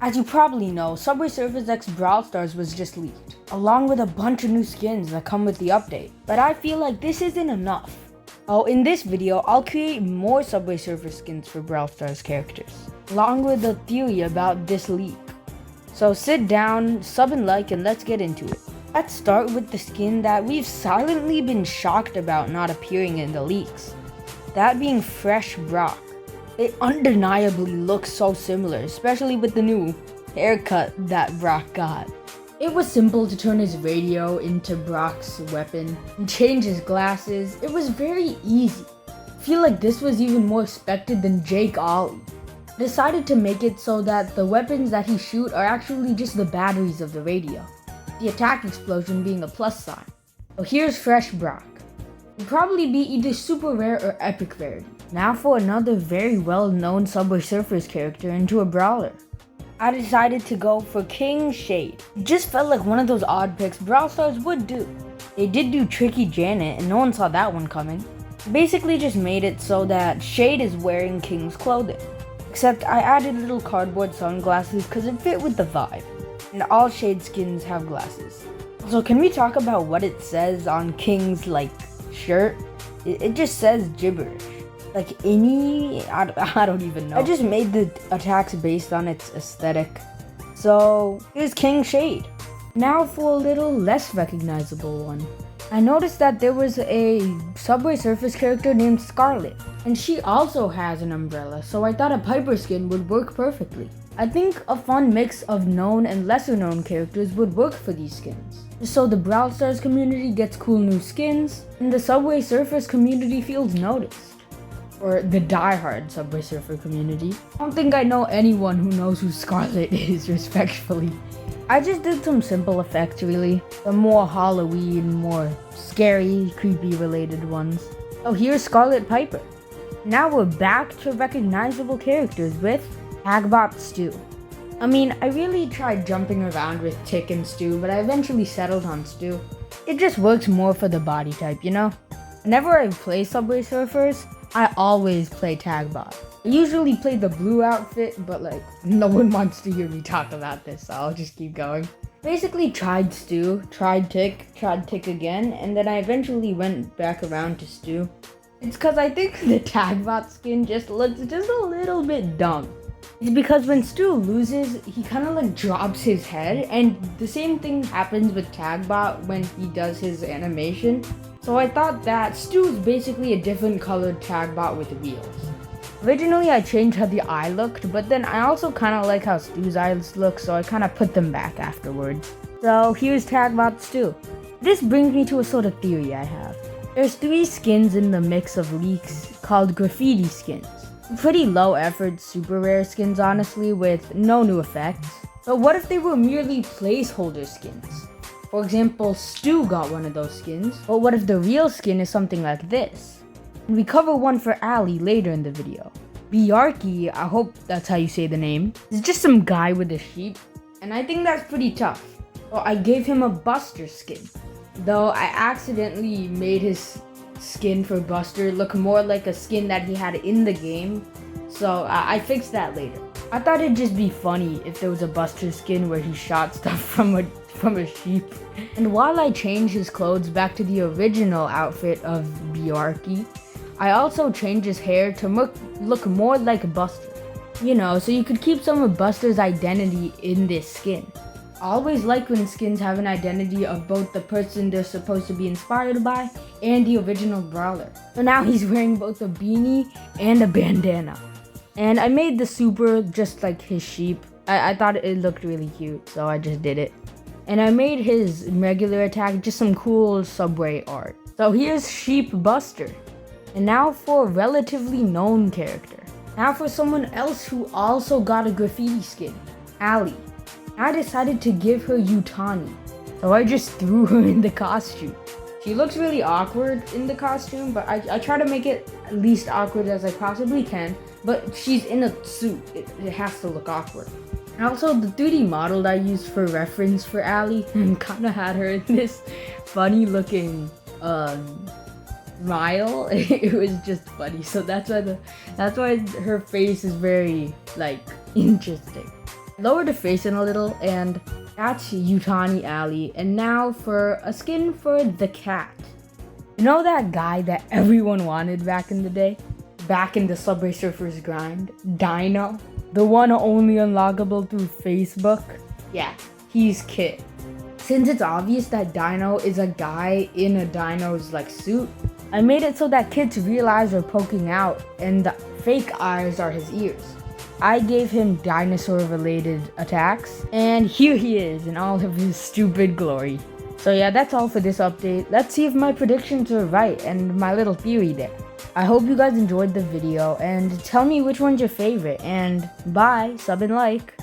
As you probably know, Subway Surfers X Brawl Stars was just leaked, along with a bunch of new skins that come with the update. But I feel like this isn't enough. Oh, in this video, I'll create more Subway Surfer skins for Brawl Stars characters, along with a theory about this leak. So sit down, sub and like, and let's get into it. Let's start with the skin that we've silently been shocked about not appearing in the leaks. That being Fresh Brock. It undeniably looks so similar, especially with the new haircut that Brock got. It was simple to turn his radio into Brock's weapon and change his glasses. It was very easy. I feel like this was even more expected than Jake Ollie. I decided to make it so that the weapons that he shoots are actually just the batteries of the radio, the attack explosion being a plus sign. So here's Fresh Brock. It'd probably be either super rare or epic rarity. Now for another very well-known Subway Surfers character into a brawler. I decided to go for King Shade. It just felt like one of those odd picks Brawl Stars would do. They did do Tricky Janet and no one saw that one coming. Basically just made it so that Shade is wearing King's clothing. Except I added little cardboard sunglasses because it fit with the vibe. And all Shade skins have glasses. So can we talk about what it says on King's shirt? It just says gibberish. I don't even know. I just made the attacks based on its aesthetic. So here's King Shade. Now for a little less recognizable one. I noticed that there was a Subway Surfers character named Scarlet, and she also has an umbrella, so I thought a Piper skin would work perfectly. I think a fun mix of known and lesser known characters would work for these skins. So the Brawl Stars community gets cool new skins, and the Subway Surfers community feels noticed. Or the diehard Subway Surfer community. I don't think I know anyone who knows who Scarlet is, respectfully. I just did some simple effects really. The more Halloween, more scary, creepy related ones. Oh, here's Scarlet Piper. Now we're back to recognizable characters with Tagbot Stu. I mean, I really tried jumping around with Tick and Stu, but I eventually settled on Stu. It just works more for the body type, you know? Whenever I play Subway Surfers, I always play Tagbot. I usually play the blue outfit, but no one wants to hear me talk about this, so I'll just keep going. Basically tried Stu, tried Tick again, and then I eventually went back around to Stu. It's cause I think the Tagbot skin just looks just a little bit dumb. It's because when Stu loses, he kinda drops his head, and the same thing happens with Tagbot when he does his animation. So I thought that Stu's basically a different colored Tagbot with wheels. Originally I changed how the eye looked, but then I also kinda like how Stu's eyes look, so I kinda put them back afterwards. So here's Tagbot Stu. This brings me to a sort of theory I have. There's 3 skins in the mix of leaks called graffiti skins. Pretty low effort, super rare skins honestly, with no new effects. But what if they were merely placeholder skins? For example, Stu got one of those skins, but what if the real skin is something like this? And we cover one for Ali later in the video. Bjarki, I hope that's how you say the name, is just some guy with a sheep, and I think that's pretty tough. So I gave him a Buster skin, though I accidentally made his skin for Buster look more like a skin that he had in the game, so I fixed that later. I thought it'd just be funny if there was a Buster skin where he shot stuff from a sheep. And while I changed his clothes back to the original outfit of Bjarki, I also changed his hair to look more like Buster. You know, so you could keep some of Buster's identity in this skin. I always like when skins have an identity of both the person they're supposed to be inspired by and the original brawler. So now he's wearing both a beanie and a bandana. And I made the super just like his sheep. I thought it looked really cute, so I just did it. And I made his regular attack just some cool Subway art. So here's Sheep Buster. And now for a relatively known character. Now for someone else who also got a graffiti skin, Ali. I decided to give her Utani, so I just threw her in the costume. She looks really awkward in the costume, but I try to make it at least awkward as I possibly can, but she's in a suit, it has to look awkward. And also the 3D model that I used for reference for Ali kinda had her in this funny looking smile. It was just funny, so that's why her face is very interesting. Lower the face in a little, and that's Utani Alley. And now for a skin for the cat. You know that guy that everyone wanted back in the day? Back in the Subway Surfers grind? Dino? The one only unlockable through Facebook? Yeah, he's Kit. Since it's obvious that Dino is a guy in a dino's suit, I made it so that Kit's real eyes are poking out and the fake eyes are his ears. I gave him dinosaur-related attacks, and here he is in all of his stupid glory. So yeah, that's all for this update. Let's see if my predictions are right and my little theory there. I hope you guys enjoyed the video, and tell me which one's your favorite, and bye, sub and like.